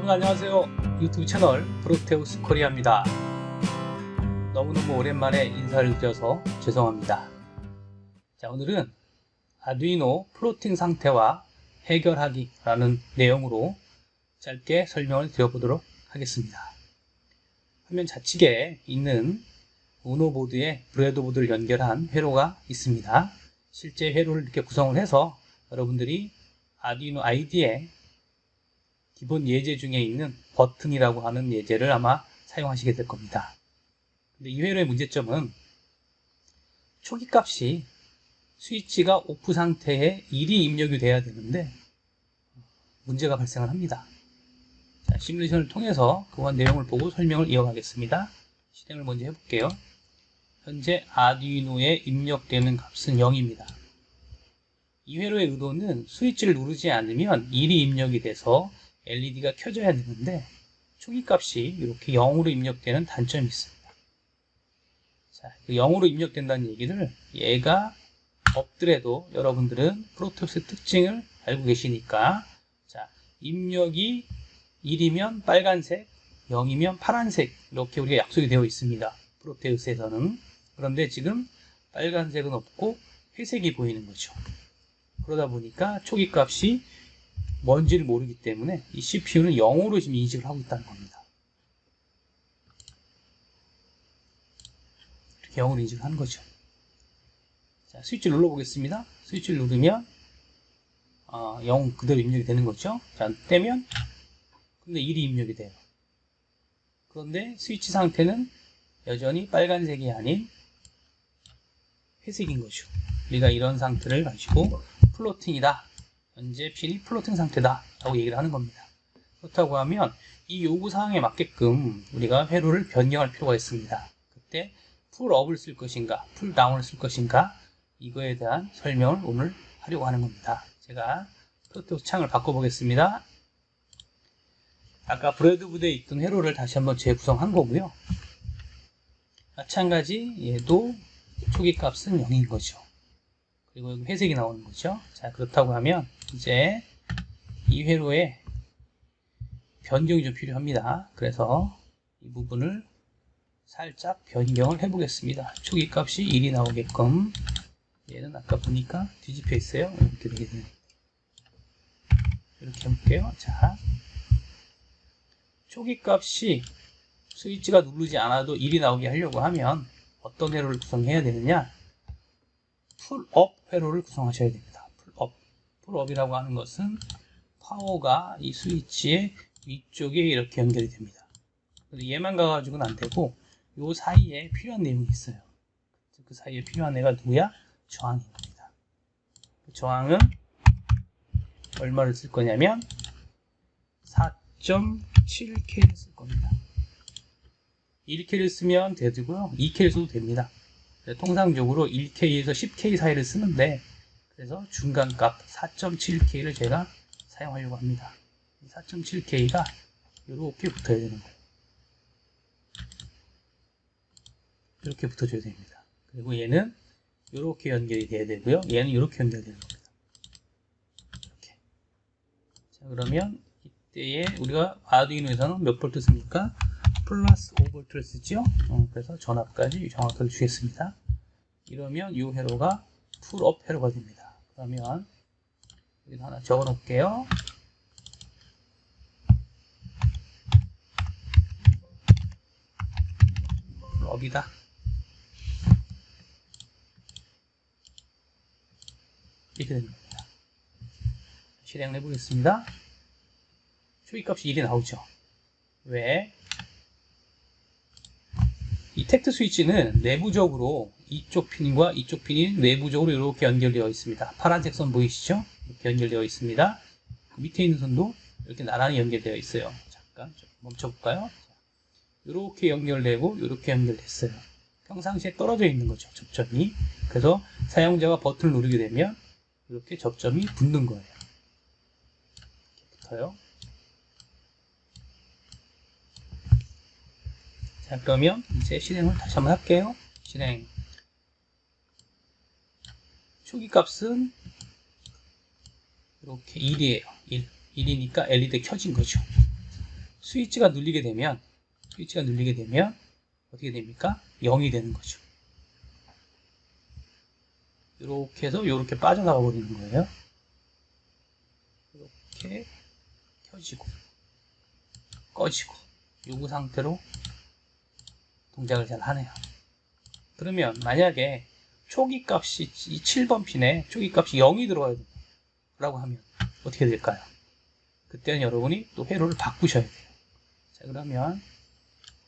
여러분 안녕하세요. 유튜브 채널 프로테우스 코리아입니다. 너무너무 오랜만에 인사를 드려서 죄송합니다. 자, 오늘은 아두이노 플로팅 상태와 해결하기 라는 내용으로 짧게 설명을 드려보도록 하겠습니다. 화면 좌측에 있는 우노 보드에 브레드보드를 연결한 회로가 있습니다. 실제 회로를 이렇게 구성을 해서 여러분들이 아두이노 IDE 기본 예제 중에 있는 버튼이라고 하는 예제를 아마 사용하시게 될 겁니다. 근데 이 회로의 문제점은 초기 값이 스위치가 오프 상태에 1이 입력이 돼야 되는데 문제가 발생을 합니다. 자, 시뮬레이션을 통해서 그와 내용을 보고 설명을 이어가겠습니다. 실행을 먼저 해볼게요. 현재 아두이노에 입력되는 값은 0입니다. 이 회로의 의도는 스위치를 누르지 않으면 1이 입력이 돼서 LED가 켜져야 되는데 초기 값이 이렇게 0으로 입력되는 단점이 있습니다. 자, 0으로 입력된다는 얘기를 얘가 없더라도 여러분들은 프로테우스 특징을 알고 계시니까 자, 입력이 1이면 빨간색, 0이면 파란색 이렇게 우리가 약속이 되어 있습니다. 프로테우스에서는. 그런데 지금 빨간색은 없고 회색이 보이는 거죠. 그러다 보니까 초기 값이 뭔지를 모르기 때문에 이 CPU는 0으로 지금 인식을 하고 있다는 겁니다. 이렇게 0으로 인식을 하는 거죠. 자, 스위치를 눌러보겠습니다. 스위치를 누르면 0 그대로 입력이 되는 거죠. 자, 떼면 근데 1이 입력이 돼요. 그런데 스위치 상태는 여전히 빨간색이 아닌 회색인 거죠. 우리가 이런 상태를 가지고 플로팅이다. 현재 핀이 플로팅 상태다 라고 얘기를 하는 겁니다. 그렇다고 하면 이 요구사항에 맞게끔 우리가 회로를 변경할 필요가 있습니다. 그때 풀업을 쓸 것인가 풀다운을 쓸 것인가 이거에 대한 설명을 오늘 하려고 하는 겁니다. 제가 프로테우스 창을 바꿔보겠습니다. 아까 브레드보드에 있던 회로를 다시 한번 재구성한 거고요. 마찬가지 얘도 초기 값은 0인 거죠. 그리고 여기 회색이 나오는 거죠. 자, 그렇다고 하면 이제 이 회로에 변경이 좀 필요합니다. 그래서 이 부분을 살짝 변경을 해보겠습니다. 초기 값이 1이 나오게끔 얘는 아까 보니까 뒤집혀 있어요. 이렇게 되게 되네. 이렇게 해볼게요. 자, 초기 값이 스위치가 누르지 않아도 1이 나오게 하려고 하면 어떤 회로를 구성해야 되느냐? 풀업 회로를 구성하셔야 됩니다. 풀업이라고 하는 것은 파워가 이 스위치의 위쪽에 이렇게 연결이 됩니다. 그래서 얘만 가가지고는 안 되고 이 사이에 필요한 내용이 있어요. 그 사이에 필요한 애가 누구야? 저항입니다. 저항은 얼마를 쓸 거냐면 4.7K를 쓸 겁니다. 1K를 쓰면 되고요. 2K를 써도 됩니다. 통상적으로 1K에서 10K 사이를 쓰는데 그래서 중간값 4.7K를 제가 사용하려고 합니다. 4.7K가 이렇게 붙어야 되는 거예요. 이렇게 붙어줘야 됩니다. 그리고 얘는 이렇게 연결이 돼야 되고요. 얘는 이렇게 연결되는 겁니다. 이렇게. 자, 그러면 이때에 우리가 아두이노에서는 몇 볼트 씁니까? 플러스 5V를 쓰죠. 그래서 전압까지 정확하게 주겠습니다. 이러면 이 회로가 풀업 회로가 됩니다. 그러면 여기다 하나 적어 놓을게요. 풀업이다. 이렇게 되는 겁니다. 실행을 해보겠습니다. 초기값이 1이 나오죠. 왜? 이 텍트 스위치는 내부적으로 이쪽 핀과 이쪽 핀이 내부적으로 이렇게 연결되어 있습니다. 파란색 선 보이시죠? 이렇게 연결되어 있습니다. 그 밑에 있는 선도 이렇게 나란히 연결되어 있어요. 잠깐 좀 멈춰볼까요? 이렇게 연결되고 이렇게 연결됐어요. 평상시에 떨어져 있는 거죠. 접점이. 그래서 사용자가 버튼을 누르게 되면 이렇게 접점이 붙는 거예요. 이렇게 붙어요. 자, 그러면 이제 실행을 다시 한번 할게요. 실행. 초기 값은 이렇게 1이에요. 1. 1이니까 LED 켜진 거죠. 스위치가 눌리게 되면 어떻게 됩니까? 0이 되는 거죠. 이렇게 해서 이렇게 빠져나가 버리는 거예요. 이렇게 켜지고 꺼지고 요구 상태로 동작을 잘 하네요. 그러면 만약에 초기 값이 이 7번 핀에 초기 값이 0이 들어가야 된다고 하면 어떻게 될까요? 그때는 여러분이 또 회로를 바꾸셔야 돼요. 자, 그러면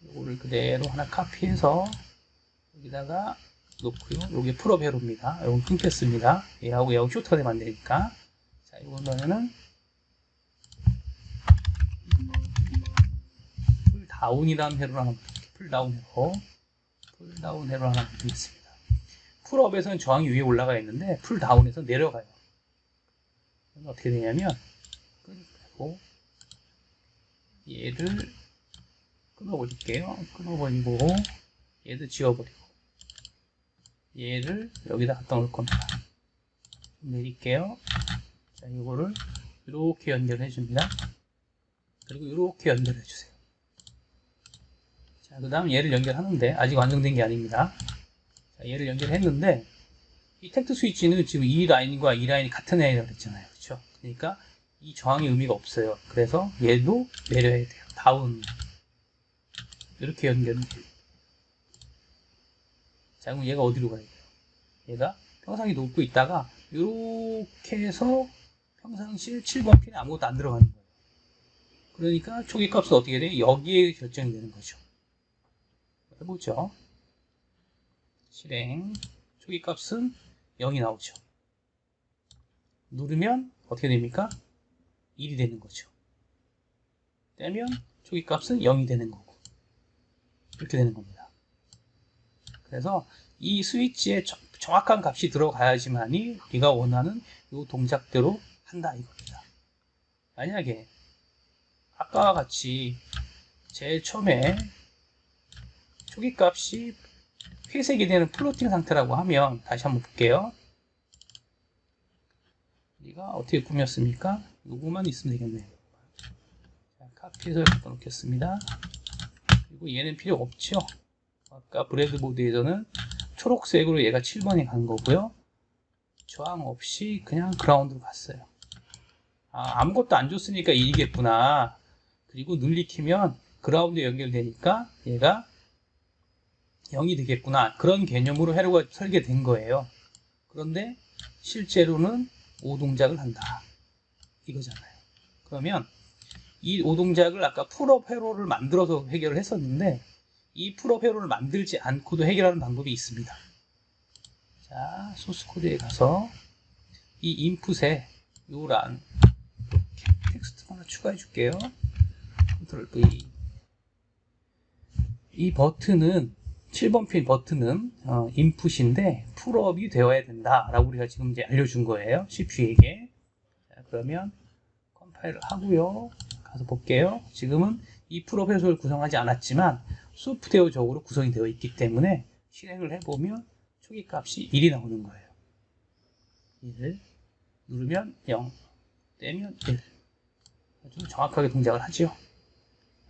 이거를 그대로 하나 카피해서 여기다가 놓고요. 요게 풀업 회로입니다. 요건 끊겠습니다. 얘하고 쇼트가 되면 안 되니까. 자, 이거는 풀다운이라는 회로를 하나 풀다운 회로 하나 만들겠습니다. 풀업에서는 저항이 위에 올라가 있는데 풀다운에서 내려가요. 그럼 어떻게 되냐면 끊고 얘를 끊어버릴게요. 끊어버리고 얘도 지워버리고 얘를 여기다 갖다 놓을 겁니다. 좀 내릴게요. 자, 이거를 이렇게 연결해 줍니다. 그리고 이렇게 연결해 주세요. 자, 그 다음 얘를 연결하는데 아직 완성된 게 아닙니다. 자, 얘를 연결했는데 이 택트 스위치는 지금 이 라인과 이 라인이 같은 라인이라고 그랬잖아요. 그렇죠? 그러니까 이 저항의 의미가 없어요. 그래서 얘도 내려야 돼요. 다운. 이렇게 연결은 돼요. 자, 그럼 얘가 어디로 가야 돼요? 얘가 평상시 놓고 있다가 이렇게 해서 평상시 7번 핀에 아무것도 안 들어가는 거예요. 그러니까 초기 값은 어떻게 돼요? 여기에 결정이 되는 거죠. 해보죠. 실행. 초기 값은 0이 나오죠. 누르면 어떻게 됩니까? 1이 되는 거죠. 떼면 초기 값은 0이 되는 거고. 이렇게 되는 겁니다. 그래서 이 스위치에 정확한 값이 들어가야지만이 우리가 원하는 이 동작대로 한다 이겁니다. 만약에 아까와 같이 제일 처음에 초기 값이 회색이 되는 플로팅 상태라고 하면 다시 한번 볼게요. 우리가 어떻게 꾸몄습니까? 요거만 있으면 되겠네요. 자, 카피해서 갖다 놓겠습니다. 그리고 얘는 필요 없죠. 아까 브레드보드에서는 초록색으로 얘가 7번이 간 거고요. 저항 없이 그냥 그라운드로 갔어요. 아무것도 안 줬으니까 1이겠구나. 그리고 눌리키면 그라운드에 연결되니까 얘가 0이 되겠구나. 그런 개념으로 회로가 설계된 거예요. 그런데 실제로는 5동작을 한다. 이거잖아요. 그러면 이 5동작을 아까 풀업 회로를 만들어서 해결을 했었는데 이 풀업 회로를 만들지 않고도 해결하는 방법이 있습니다. 자, 소스 코드에 가서 이 인풋에 요란 이렇게 텍스트 하나 추가해 줄게요. 컨트롤 V. 이 버튼은 7번 핀 버튼은 인풋인데 풀업이 되어야 된다 라고 우리가 지금 이제 알려준 거예요. CPU에게. 자, 그러면 컴파일을 하고요. 가서 볼게요. 지금은 이 풀업 회로를 구성하지 않았지만 소프트웨어적으로 구성이 되어 있기 때문에 실행을 해보면 초기 값이 1이 나오는 거예요. 1을 누르면 0, 떼면 1. 아주 정확하게 동작을 하죠.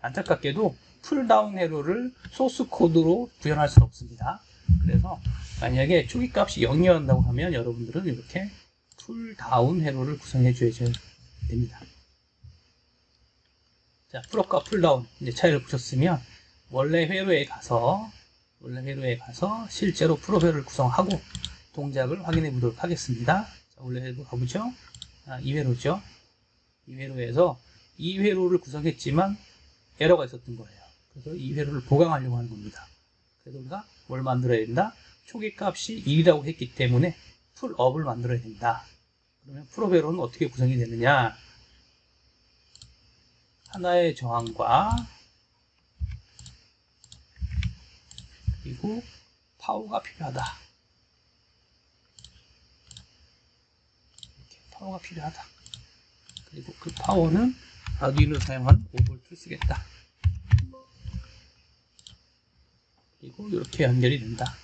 안타깝게도 풀다운 회로를 소스 코드로 구현할 수는 없습니다. 그래서 만약에 초기 값이 0이었다고 하면 여러분들은 이렇게 풀다운 회로를 구성해 줘야 됩니다. 자, 풀업과 풀다운 이제 차이를 보셨으면 원래 회로에 가서 실제로 풀업 회로를 구성하고 동작을 확인해 보도록 하겠습니다. 자, 원래 회로 가보죠. 이 회로죠. 이 회로에서 이 회로를 구성했지만 에러가 있었던 거예요. 그래서 이 회로를 보강하려고 하는 겁니다. 그래서 우리가 뭘 만들어야 된다? 초기 값이 1이라고 했기 때문에 풀업을 만들어야 된다. 그러면 풀업 회로는 어떻게 구성이 되느냐? 하나의 저항과 그리고 파워가 필요하다. 이렇게 파워가 필요하다. 그리고 그 파워는 아두이노 사용한 5V를 쓰겠다. 그리고 이렇게 연결이 된다.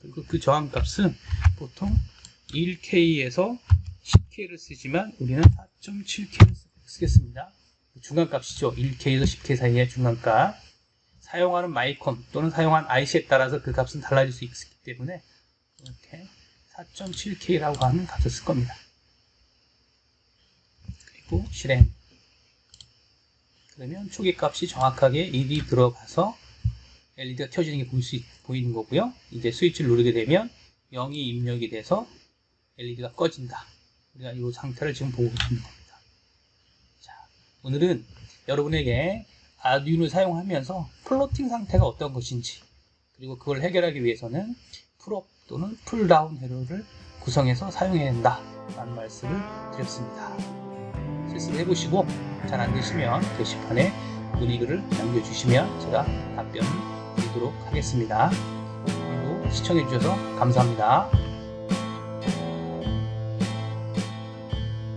그리고 그 저항 값은 보통 1K에서 10K를 쓰지만 우리는 4.7K를 쓰겠습니다. 중간값이죠. 1K에서 10K 사이의 중간값. 사용하는 마이콘 또는 사용한 IC에 따라서 그 값은 달라질 수 있기 때문에 이렇게 4.7K라고 하는 값을 쓸 겁니다. 그리고 실행. 그러면 초기값이 정확하게 1이 들어가서 LED가 켜지는 게 보이는 거고요. 이제 스위치를 누르게 되면 0이 입력이 돼서 LED가 꺼진다. 우리가 이 상태를 지금 보고 있는 겁니다. 자, 오늘은 여러분에게 아두이노를 사용하면서 플로팅 상태가 어떤 것인지, 그리고 그걸 해결하기 위해서는 풀업 또는 풀다운 회로를 구성해서 사용해야 한다 라는 말씀을 드렸습니다. 실습을 해보시고 잘 안되시면 게시판에 문의글을 남겨주시면 제가 답변을 드리도록 하겠습니다. 오늘도 시청해주셔서 감사합니다.